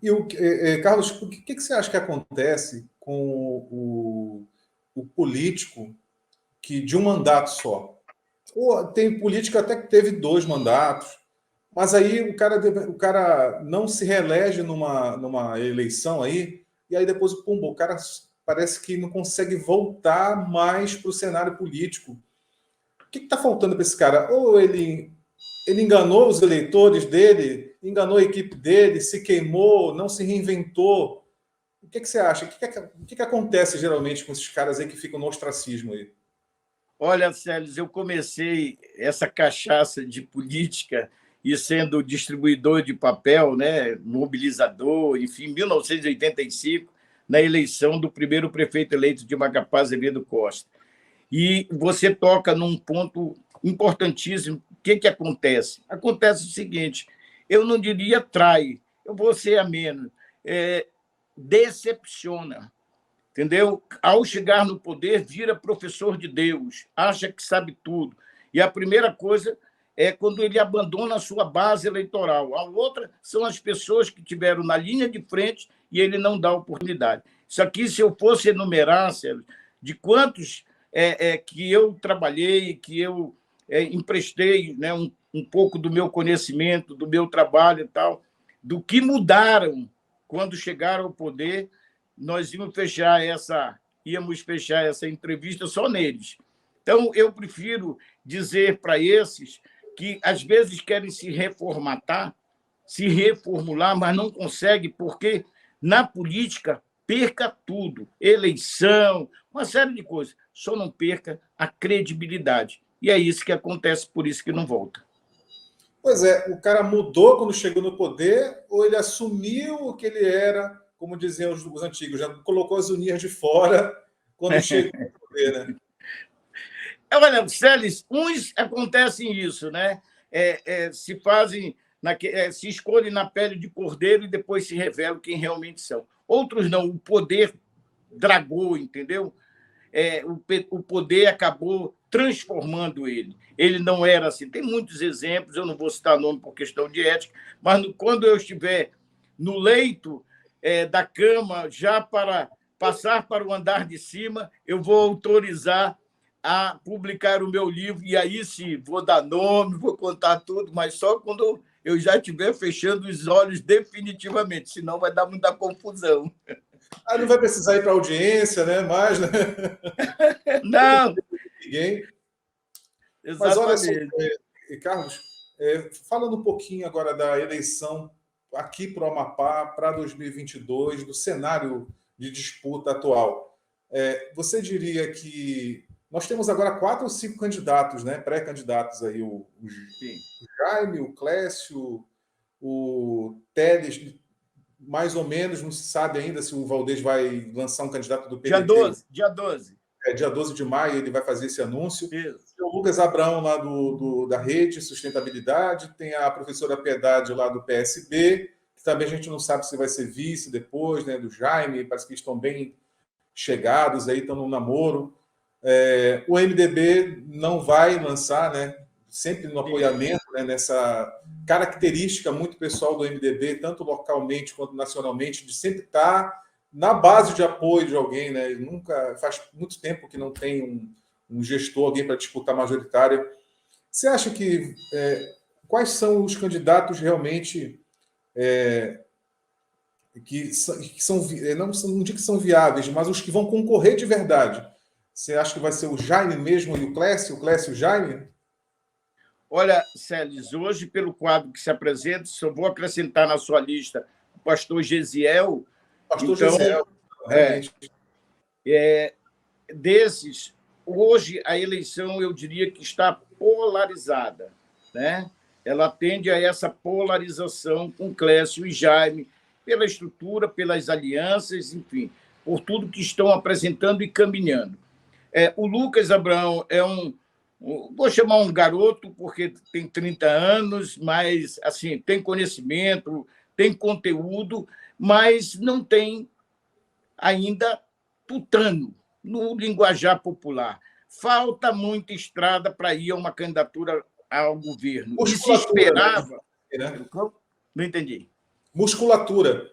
E Carlos, o que você acha que acontece com o político que de um mandato só? Ou tem político até que teve 2 mandatos, mas aí o cara não se reelege numa eleição aí, e aí depois o cara parece que não consegue voltar mais para o cenário político. O que está faltando para esse cara? Ou ele enganou os eleitores dele, enganou a equipe dele, se queimou, não se reinventou. O que você acha? O que acontece geralmente com esses caras aí que ficam no ostracismo aí? Olha, Célis, eu comecei essa cachaça de política e sendo distribuidor de papel, né, mobilizador, enfim, em 1985, na eleição do primeiro prefeito eleito de Macapá, Azevedo Costa. E você toca num ponto importantíssimo. O que acontece? Acontece o seguinte, eu não diria trai, eu vou ser ameno, decepciona. Entendeu? Ao chegar no poder, vira professor de Deus, acha que sabe tudo. E a primeira coisa é quando ele abandona a sua base eleitoral. A outra são as pessoas que tiveram na linha de frente e ele não dá oportunidade. Isso aqui, se eu fosse enumerar, Sérgio, de quantos que eu trabalhei, que eu emprestei, né, um pouco do meu conhecimento, do meu trabalho e tal, do que mudaram quando chegaram ao poder, nós íamos fechar essa entrevista só neles. Então, eu prefiro dizer para esses que, às vezes, querem se reformatar, se reformular, mas não conseguem, porque na política perca tudo, eleição, uma série de coisas, só não perca a credibilidade. E é isso que acontece, por isso que não volta. Pois é, o cara mudou quando chegou no poder, ou ele assumiu o que ele era, como diziam os antigos, já colocou as unhas de fora quando chegou no poder, né? Olha, Celes, uns acontecem isso, né? Se fazem, se escolhem na pele de cordeiro e depois se revelam quem realmente são. Outros não, o poder dragou, entendeu? O poder acabou transformando ele. Ele não era assim. Tem muitos exemplos, eu não vou citar nome por questão de ética, mas quando eu estiver no leito da cama, já para passar para o andar de cima, eu vou autorizar a publicar o meu livro, e aí sim, vou dar nome, vou contar tudo, mas só quando eu já estiver fechando os olhos definitivamente, senão vai dar muita confusão. Não vai precisar ir para audiência, né? Mais, né? Não, Ninguém. Mas olha só, exatamente. Carlos, falando um pouquinho agora da eleição aqui para o Amapá para 2022, do cenário de disputa atual, você diria que nós temos agora 4 ou 5 candidatos, né, pré-candidatos aí, o Jaime, o Clécio, o Teles, mais ou menos, não se sabe ainda se o Valdez vai lançar um candidato do Dia PDT. 12, dia 12. Dia 12 de maio ele vai fazer esse anúncio. Isso. Tem o Lucas Abrão, lá da Rede Sustentabilidade, tem a professora Piedade, lá do PSB, que também a gente não sabe se vai ser vice depois, né, do Jaime, parece que estão bem chegados, aí estão no namoro. O MDB não vai lançar, né, sempre no apoiamento, né, nessa característica muito pessoal do MDB, tanto localmente quanto nacionalmente, de sempre estar na base de apoio de alguém, né? Nunca faz muito tempo que não tem um gestor, alguém para disputar majoritária. Você acha que quais são os candidatos realmente que são não digo que são viáveis, mas os que vão concorrer de verdade? Você acha que vai ser o Jaime mesmo e o Clécio e o Jaime? Olha, Celes, hoje, pelo quadro que se apresenta, só vou acrescentar na sua lista o pastor Gesiel. Pastor Gesiel, realmente. Desses, hoje a eleição, eu diria que está polarizada, né? Ela tende a essa polarização com Clécio e Jaime, pela estrutura, pelas alianças, enfim, por tudo que estão apresentando e caminhando. O Lucas Abraão vou chamar um garoto, porque tem 30 anos, mas assim, tem conhecimento, tem conteúdo, mas não tem ainda tutano no linguajar popular. Falta muita estrada para ir a uma candidatura ao governo. E se esperava... Né? Não entendi. Musculatura.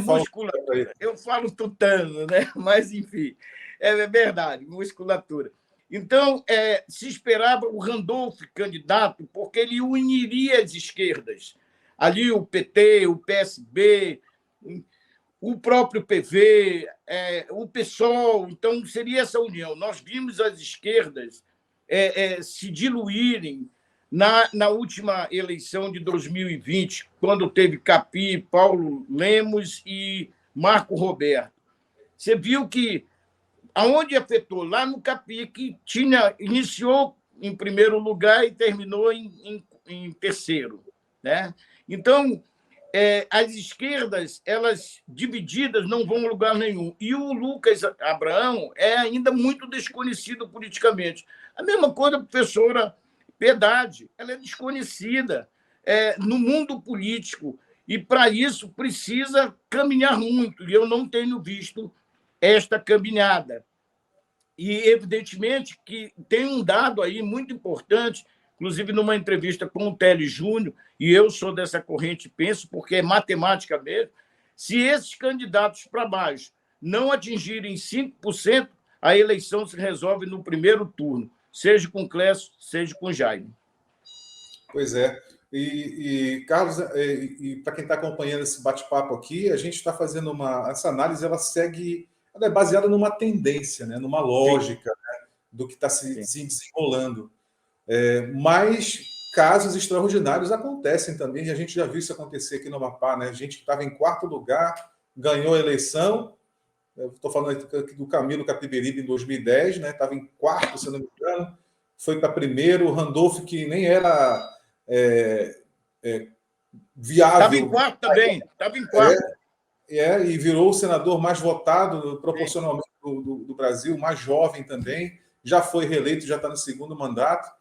Musculatura. Eu falo tutano, né? Mas, enfim, é verdade, musculatura. Então, se esperava o Randolph candidato, porque ele uniria as esquerdas. Ali o PT, o PSB, o próprio PV, o PSOL. Então, seria essa união. Nós vimos as esquerdas se diluírem na última eleição de 2020, quando teve Capi, Paulo Lemos e Marco Roberto. Você viu que aonde afetou? Lá no Capi, que iniciou em primeiro lugar e terminou em terceiro. Né? Então, as esquerdas, elas divididas, não vão a lugar nenhum. E o Lucas Abraão é ainda muito desconhecido politicamente. A mesma coisa a professora Piedade, ela é desconhecida no mundo político. E, para isso, precisa caminhar muito. E eu não tenho visto esta caminhada. E, evidentemente, que tem um dado aí muito importante, inclusive numa entrevista com o Teles Júnior, e eu sou dessa corrente, penso, porque é matemática mesmo, se esses candidatos para baixo não atingirem 5%, a eleição se resolve no primeiro turno, seja com Clécio, seja com Jaime. Pois é. E Carlos, para quem está acompanhando esse bate-papo aqui, a gente está fazendo essa análise, ela é baseada numa tendência, né, numa lógica, né, do que está se desenrolando. Mas casos extraordinários acontecem também, e a gente já viu isso acontecer aqui no Amapá, né? A gente estava em quarto lugar, ganhou a eleição. Estou falando aqui do Camilo Capiberibe em 2010, né? Estava em quarto, se não me engano, foi para primeiro. O Randolph, que nem era viável. Estava em quarto também, estava em quarto. E virou o senador mais votado proporcionalmente do Brasil, mais jovem também, já foi reeleito, já está no segundo mandato.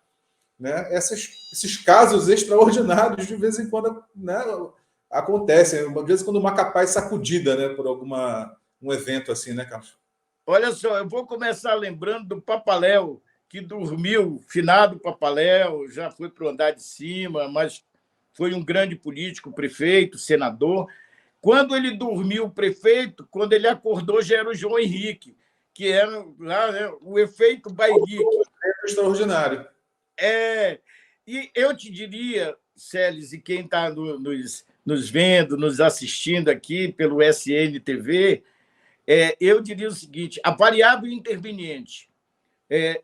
Né? Esses casos extraordinários, de vez em quando, né, acontecem. Às vezes, quando uma capaz sacudida, né, por um evento assim, né, Carlos? Olha só, eu vou começar lembrando do Papaléu, que dormiu, finado Papaléu, já foi para o andar de cima, mas foi um grande político, prefeito, senador. Quando ele dormiu, prefeito, quando ele acordou, já era o João Henrique, que era lá, né, o efeito Bairique. Extraordinário. E eu te diria, Celes, e quem está nos vendo, nos assistindo aqui pelo SNTV, eu diria o seguinte: a variável interveniente.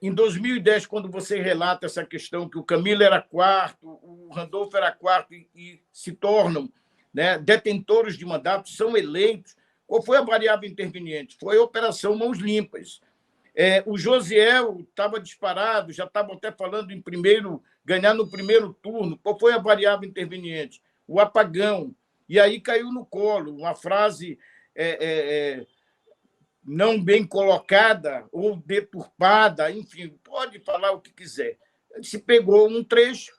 Em 2010, quando você relata essa questão que o Camilo era quarto, o Randolph era quarto e se tornam, né, detentores de mandato, são eleitos, qual foi a variável interveniente? Foi a Operação Mãos Limpas. O Josiel estava disparado, já estavam até falando em ganhar no primeiro turno. Qual foi a variável interveniente? O apagão. E aí caiu no colo uma frase não bem colocada ou deturpada, enfim, pode falar o que quiser. Ele se pegou um trecho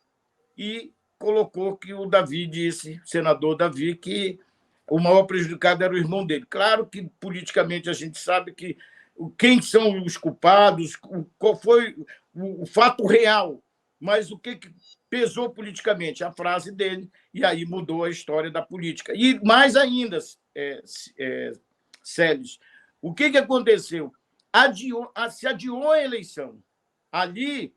e colocou que o Davi disse, o senador Davi, que o maior prejudicado era o irmão dele. Claro que, politicamente, a gente sabe que quem são os culpados, qual foi o fato real, mas o que pesou politicamente? A frase dele, e aí mudou a história da política. E mais ainda, Celes, o que aconteceu? Se adiou a eleição. Ali,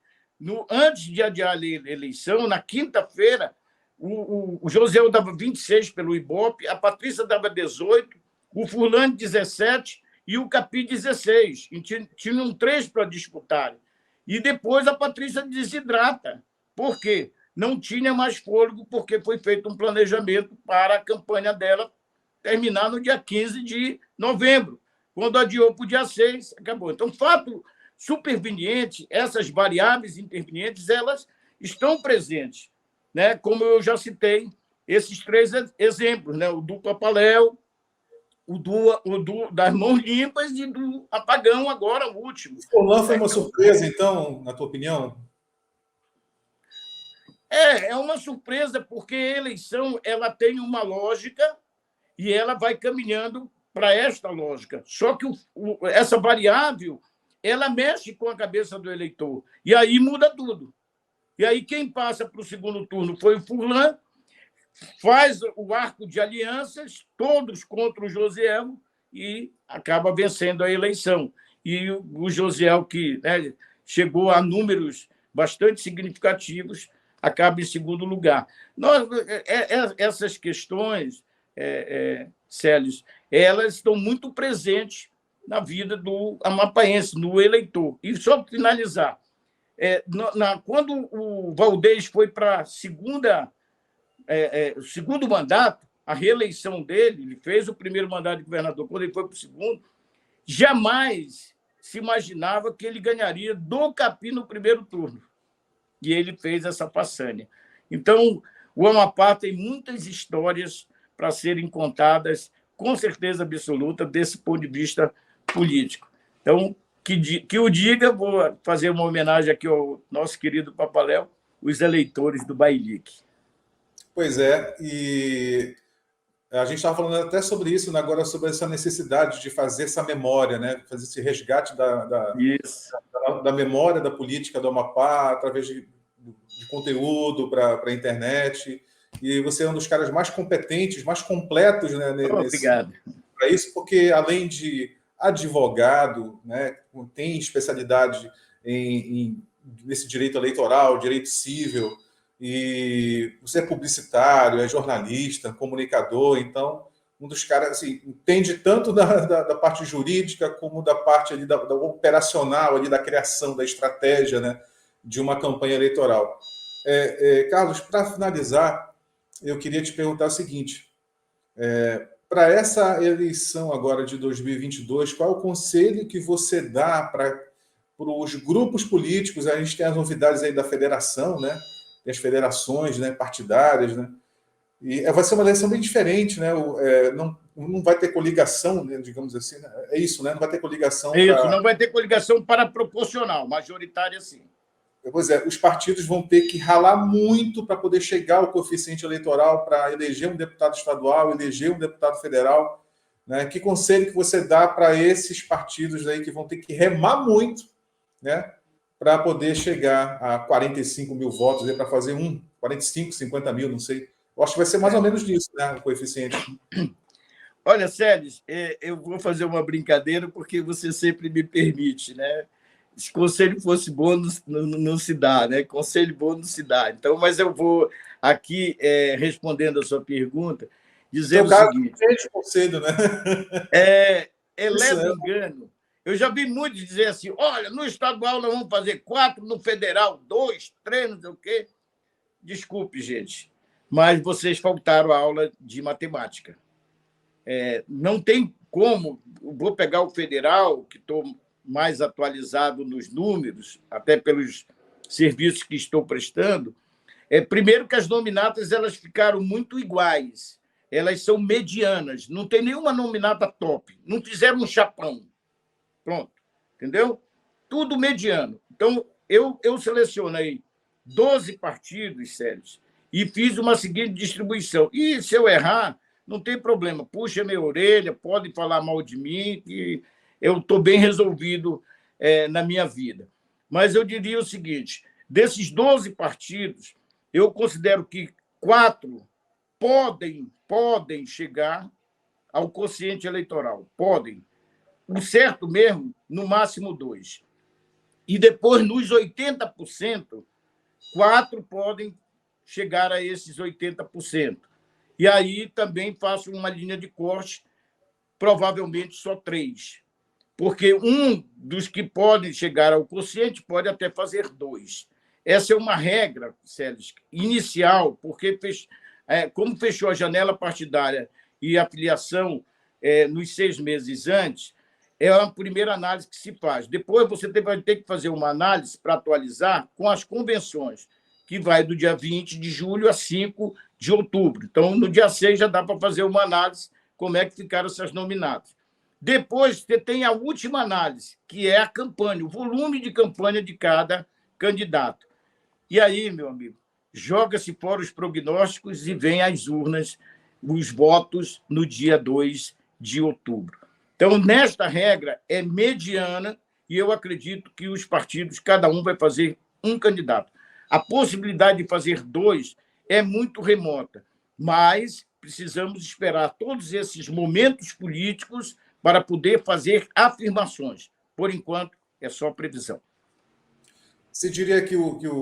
antes de adiar a eleição, na quinta-feira, o José dava 26 pelo Ibope, a Patrícia dava 18, o Furlan 17 e o Capi 16. Tinham 3 para disputarem. E depois a Patrícia desidrata. Por quê? Não tinha mais fôlego, porque foi feito um planejamento para a campanha dela terminar no dia 15 de novembro. Quando adiou para o dia 6, acabou. Então, fato superveniente, essas variáveis intervenientes, elas estão presentes. Né? Como eu já citei, esses 3 exemplos, né? O do Papaléu, das Mãos Limpas e do apagão, agora o último. O Furlan foi uma surpresa, então, na tua opinião? É uma surpresa, porque a eleição ela tem uma lógica e ela vai caminhando para esta lógica. Só que essa variável ela mexe com a cabeça do eleitor. E aí muda tudo. E aí quem passa para o segundo turno foi o Furlan, faz o arco de alianças, todos contra o Josiel, e acaba vencendo a eleição. E o Josiel, que, né, chegou a números bastante significativos, acaba em segundo lugar. Essas questões, Célios, elas estão muito presentes na vida do amapaense, no eleitor. E só para finalizar, quando o Valdez foi para o segundo mandato, a reeleição dele, ele fez o primeiro mandato de governador, quando ele foi para o segundo, jamais se imaginava que ele ganharia do Capim no primeiro turno. E ele fez essa façanha. Então, o Amapá tem muitas histórias para serem contadas, com certeza absoluta, desse ponto de vista político. Então, que o diga, vou fazer uma homenagem aqui ao nosso querido Papaléu, os eleitores do Bailique. Pois é, e a gente estava falando até sobre isso, né, agora, sobre essa necessidade de fazer essa memória, né, fazer esse resgate da memória da política do Amapá, através de conteúdo para a internet. E você é um dos caras mais competentes, mais completos, né, Obrigado. Para isso, porque além de advogado, né, tem especialidade nesse direito eleitoral, direito civil, e você é publicitário, é jornalista, comunicador, então um dos caras assim, entende tanto da parte jurídica como da parte ali da operacional, ali da criação, da estratégia, né, de uma campanha eleitoral. Carlos, para finalizar, eu queria te perguntar o seguinte, para essa eleição agora de 2022, qual é o conselho que você dá para os grupos políticos? A gente tem as novidades aí da federação, né? Tem as federações, né, partidárias, né? E vai ser uma eleição bem diferente, né? Não vai ter coligação, né, digamos assim, né? É isso, né? Não vai ter coligação. Não vai ter coligação para proporcional, majoritária sim. Pois é, os partidos vão ter que ralar muito para poder chegar ao coeficiente eleitoral, para eleger um deputado estadual, eleger um deputado federal, né? Que conselho que você dá para esses partidos aí que vão ter que remar muito, né, para poder chegar a 45 mil votos, para fazer 45, 50 mil, não sei. Eu acho que vai ser mais ou menos disso, né, o coeficiente. Olha, Sérgio, eu vou fazer uma brincadeira porque você sempre me permite, né? Se conselho fosse bom, não se dá, né? Conselho bom não se dá. Então, mas eu vou aqui, respondendo a sua pergunta, dizer então, o seguinte. Conselho, né? Leva engano. Eu já vi muitos dizer assim, olha, no estadual nós vamos fazer 4, no federal 2, 3, não sei o quê. Desculpe, gente, mas vocês faltaram a aula de matemática. Não tem como, vou pegar o federal, que estou mais atualizado nos números, até pelos serviços que estou prestando. Primeiro que as nominatas elas ficaram muito iguais, elas são medianas, não tem nenhuma nominata top, não fizeram um chapão. Pronto, entendeu? Tudo mediano. Então, eu selecionei 12 partidos, Sérgio, e fiz uma seguinte distribuição. E se eu errar, não tem problema, puxa minha orelha, pode falar mal de mim, que eu estou bem resolvido na minha vida. Mas eu diria o seguinte, desses 12 partidos, eu considero que 4 podem chegar ao quociente eleitoral, podem. O certo mesmo, no máximo 2. E depois, nos 80%, 4 podem chegar a esses 80%. E aí também faço uma linha de corte, provavelmente só 3. Porque um dos que podem chegar ao quociente pode até fazer 2. Essa é uma regra, Sérgio, inicial, porque como fechou a janela partidária e a filiação nos 6 meses antes, é a primeira análise que se faz. Depois você vai ter que fazer uma análise para atualizar com as convenções, que vai do dia 20 de julho a 5 de outubro. Então, no dia 6 já dá para fazer uma análise como é que ficaram essas nominatas. Depois, você tem a última análise, que é a campanha, o volume de campanha de cada candidato. E aí, meu amigo, joga-se fora os prognósticos e vem às urnas os votos no dia 2 de outubro. Então, nesta regra, é mediana e eu acredito que os partidos, cada um vai fazer um candidato. A possibilidade de fazer 2 é muito remota. mas precisamos esperar todos esses momentos políticos para poder fazer afirmações. Por enquanto, é só previsão. Você diria que,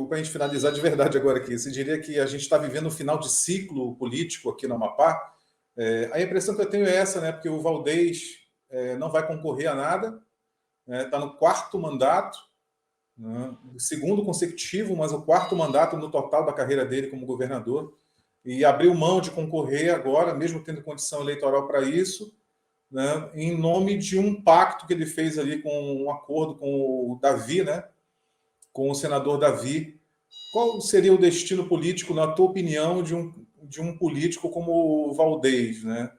para a gente finalizar de verdade agora aqui, você diria que a gente está vivendo um final de ciclo político aqui no Amapá? A impressão que eu tenho é essa, né? Porque o Valdez não vai concorrer a nada, está no quarto mandato, né? O segundo consecutivo, mas o quarto mandato no total da carreira dele como governador, e abriu mão de concorrer agora, mesmo tendo condição eleitoral para isso, né? Em nome de um pacto que ele fez ali com um acordo com o Davi, né? Com o senador Davi. Qual seria o destino político, na tua opinião, de um político como o Valdez, né?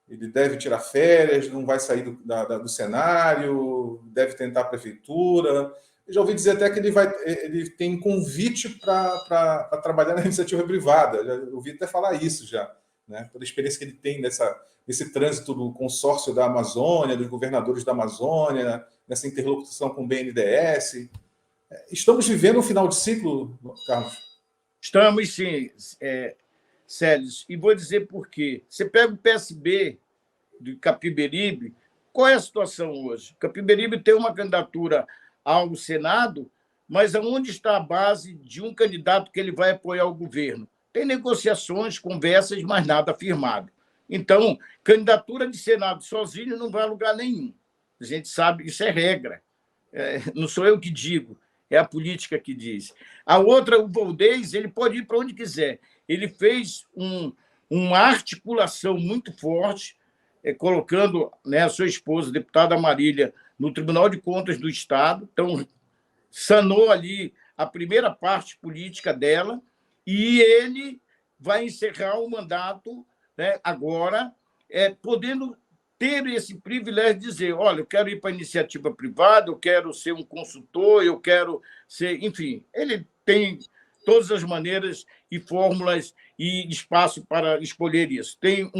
Ele deve tirar férias, não vai sair do cenário, deve tentar a prefeitura. Eu já ouvi dizer até que ele tem convite para trabalhar na iniciativa privada. Já ouvi até falar isso já, né? Pela experiência que ele tem nesse trânsito do consórcio da Amazônia, dos governadores da Amazônia, nessa interlocução com o BNDES. Estamos vivendo um final de ciclo, Carlos? Estamos, sim, Célios. E vou dizer por quê. Você pega o PSB de Capiberibe, qual é a situação hoje? Capiberibe tem uma candidatura ao Senado, mas aonde está a base de um candidato que ele vai apoiar o governo? Tem negociações, conversas, mas nada firmado. Então, candidatura de Senado sozinho não vai a lugar nenhum. A gente sabe, isso é regra. Não sou eu que digo, é a política que diz. A outra, o Valdez, ele pode ir para onde quiser. Ele fez uma articulação muito forte, colocando, né, a sua esposa, a deputada Marília, no Tribunal de Contas do Estado. Então, sanou ali a primeira parte política dela, e ele vai encerrar o mandato, né, agora, podendo ter esse privilégio de dizer, olha, eu quero ir para a iniciativa privada, eu quero ser um consultor, eu quero ser... Enfim, ele tem todas as maneiras e fórmulas e espaço para escolher isso. Tem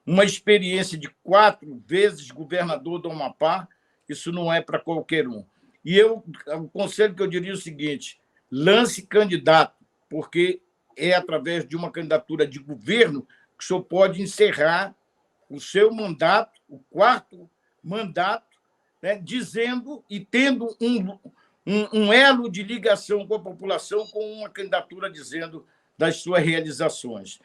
uma experiência de 4 vezes governador do Amapá, isso não é para qualquer um. E o conselho que eu diria é o seguinte, lance candidato, porque é através de uma candidatura de governo que o senhor pode encerrar o seu mandato, o 4º mandato, né, dizendo e tendo um elo de ligação com a população, com uma candidatura dizendo das suas realizações.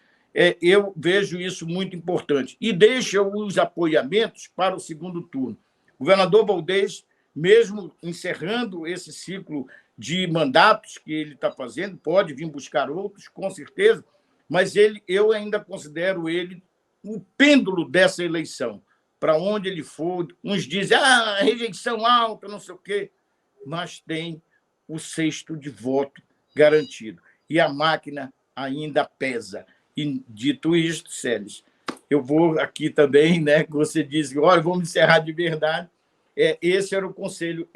Eu vejo isso muito importante. E deixa os apoiamentos para o segundo turno. O governador Valdez, mesmo encerrando esse ciclo de mandatos que ele está fazendo, pode vir buscar outros, com certeza, mas eu ainda considero ele o pêndulo dessa eleição. Para onde ele for, uns dizem, rejeição alta, não sei o quê, mas tem o 6º de voto garantido. E a máquina ainda pesa. E, dito isto, Célis, eu vou aqui também, né, que você disse, olha, vamos encerrar de verdade. Esse é o conselho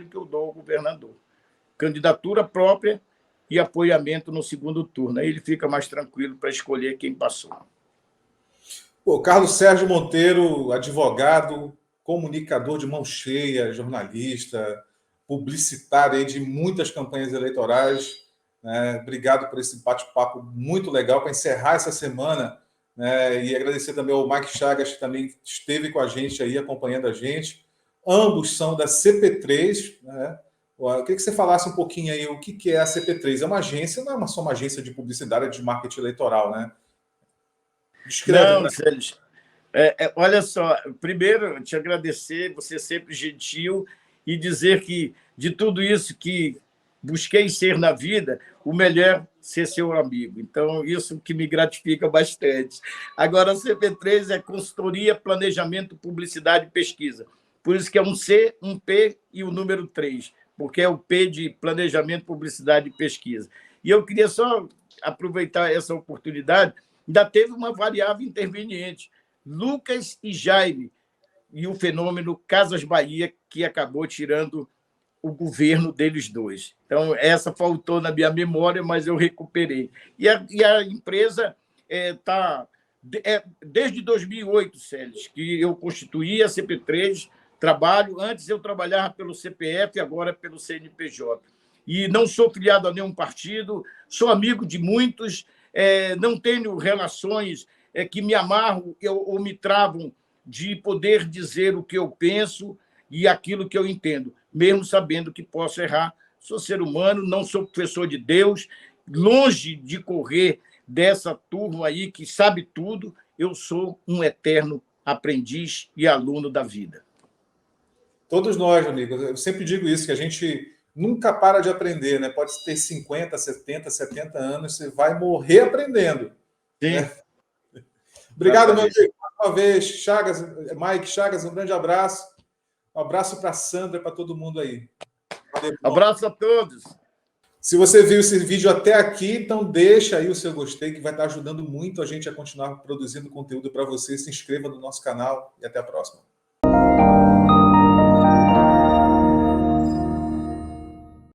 que eu dou ao governador. Candidatura própria e apoiamento no segundo turno. Aí ele fica mais tranquilo para escolher quem passou. Carlos Sérgio Monteiro, advogado, comunicador de mão cheia, jornalista, publicitário aí de muitas campanhas eleitorais. Obrigado por esse bate-papo muito legal para encerrar essa semana, né? E agradecer também ao Mike Chagas, que também esteve com a gente aí, acompanhando a gente. Ambos são da CP3, né? Eu queria que você falasse um pouquinho aí o que é a CP3. É uma agência, não é só uma agência de publicidade, é de marketing eleitoral, né? Descreve. Não, Sérgio. Olha só, primeiro, te agradecer, você sempre gentil, e dizer que, de tudo isso que busquei ser na vida, o melhor é ser seu amigo. Então, isso que me gratifica bastante. Agora, a CP3 é consultoria, planejamento, publicidade e pesquisa. Por isso que é um C, um P e o número 3, porque é o P de planejamento, publicidade e pesquisa. E eu queria só aproveitar essa oportunidade. Ainda teve uma variável interveniente, Lucas e Jaime, e o fenômeno Casas Bahia, que acabou tirando o governo deles dois. Então, essa faltou na minha memória, mas eu recuperei. E a empresa está... desde 2008, Célis, que eu constituí a CP3, trabalho. Antes eu trabalhava pelo CPF, agora pelo CNPJ. E não sou filiado a nenhum partido, sou amigo de muitos, não tenho relações que me amarram ou me travam de poder dizer o que eu penso e aquilo que eu entendo, mesmo sabendo que posso errar. Sou ser humano, não sou professor de Deus, longe de correr dessa turma aí que sabe tudo, eu sou um eterno aprendiz e aluno da vida. Todos nós, amigos, eu sempre digo isso, que a gente nunca para de aprender, né? Pode ter 50, 70, 70 anos, você vai morrer aprendendo. Sim. Né? Obrigado, meu amigo. Mais uma vez, Chagas, Mike Chagas, um grande abraço. Um abraço para a Sandra, para todo mundo aí. Valeu, abraço a todos. Se você viu esse vídeo até aqui, então deixa aí o seu gostei, que vai estar ajudando muito a gente a continuar produzindo conteúdo para você. Se inscreva no nosso canal e até a próxima.